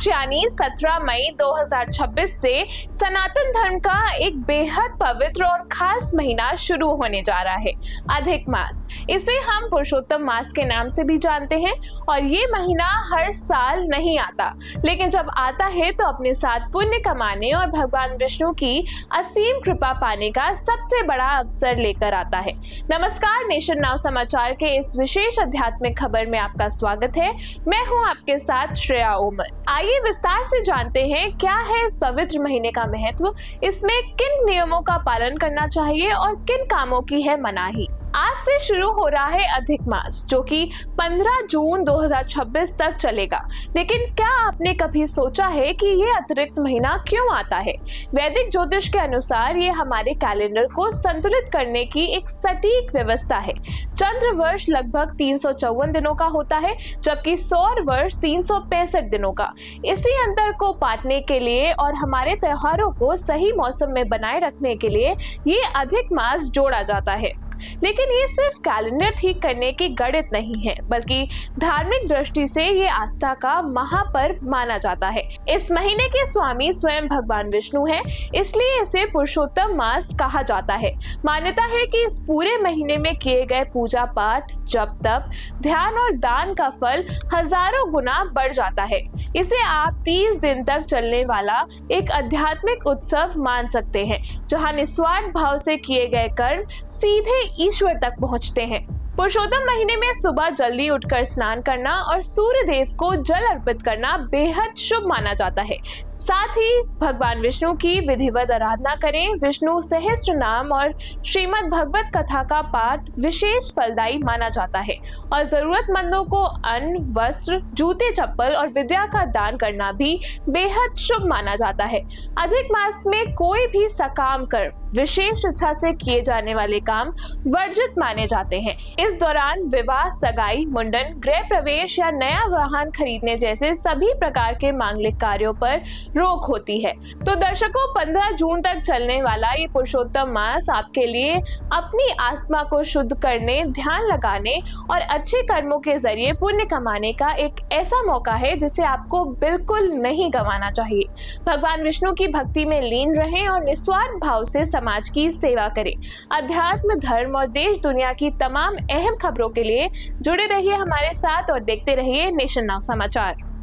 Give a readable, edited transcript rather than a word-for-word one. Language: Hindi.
आज यानी 17 मई 2026 से सनातन धर्म का एक बेहद पवित्र और खास महीना शुरू होने जा रहा है, अधिक मास। इसे हम पुरुषोत्तम मास के नाम से भी जानते हैं और ये महीना हर साल नहीं आता, लेकिन जब आता है तो अपने साथ पुण्य कमाने और भगवान विष्णु की असीम कृपा पाने का सबसे बड़ा अवसर लेकर आता है। नमस्कार, नेशन नाउ समाचार के इस विशेष आध्यात्मिक खबर में आपका स्वागत है। मैं हूं आपके साथ श्रेया ओमर। आइए विस्तार से जानते हैं क्या है इस पवित्र महीने का महत्व, इसमें किन नियमों का पालन करना चाहिए और किन कामों की है मनाही। आज से शुरू हो रहा है अधिक मास, जो कि 15 जून 2026 तक चलेगा। लेकिन क्या आपने कभी सोचा है कि ये अतिरिक्त महीना क्यों आता है? वैदिक ज्योतिष के अनुसार ये हमारे कैलेंडर को संतुलित करने की एक सटीक व्यवस्था है। चंद्र वर्ष लगभग 354 दिनों का होता है, जबकि सौर वर्ष 365 दिनों का। इसी अंतर को पाटने के लिए और हमारे त्योहारों को सही मौसम में बनाए रखने के लिए ये अधिक मास जोड़ा जाता है। लेकिन ये सिर्फ कैलेंडर ठीक करने की गणित नहीं है, बल्कि धार्मिक दृष्टि से ये आस्था का महापर्व माना जाता है। इस महीने के स्वामी स्वयं भगवान विष्णु हैं, इसलिए इसे पुरुषोत्तम मास कहा जाता है। मान्यता है कि इस पूरे महीने में किए गए पूजा पाठ, जप तप, ध्यान और दान का फल हजारों गुना बढ़ जाता है। इसे आप 30 दिन तक चलने वाला एक आध्यात्मिक उत्सव मान सकते हैं, जहाँ निस्वार्थ भाव से किए गए कर्म सीधे ईश्वर तक पहुंचते हैं। पुरुषोत्तम महीने में सुबह जल्दी उठकर स्नान करना और सूर्य देव को जल अर्पित करना बेहद शुभ माना जाता है। साथ ही भगवान विष्णु की विधिवत आराधना करें। विष्णु सहस्त्र नाम और श्रीमद् भगवत कथा का पाठ विशेष फलदायी माना जाता है और जरूरतमंदों को अन्न, वस्त्र, जूते, चप्पल और विद्या का दान करना भी बेहद शुभ माना जाता है। अधिक मास में कोई भी सकाम कर्म, विशेष इच्छा से किए जाने वाले काम वर्जित माने जाते हैं। इस दौरान विवाह, सगाई, मुंडन, गृह प्रवेश या नया वाहन खरीदने जैसे सभी प्रकार के मांगलिक कार्यों पर रोक होती है। तो दर्शकों, 15 जून तक चलने वाला ये पुरुषोत्तम मास आपके लिए अपनी आत्मा को शुद्ध करने, ध्यान लगाने और अच्छे कर्मों के जरिए पुण्य कमाने का एक ऐसा मौका है जिसे आपको बिल्कुल नहीं गंवाना चाहिए। भगवान विष्णु की भक्ति में लीन रहें और निस्वार्थ भाव से समाज की सेवा करें। अध्यात्म, धर्म और देश दुनिया की तमाम अहम खबरों के लिए जुड़े रहिए हमारे साथ और देखते रहिए नेशन नाउ समाचार।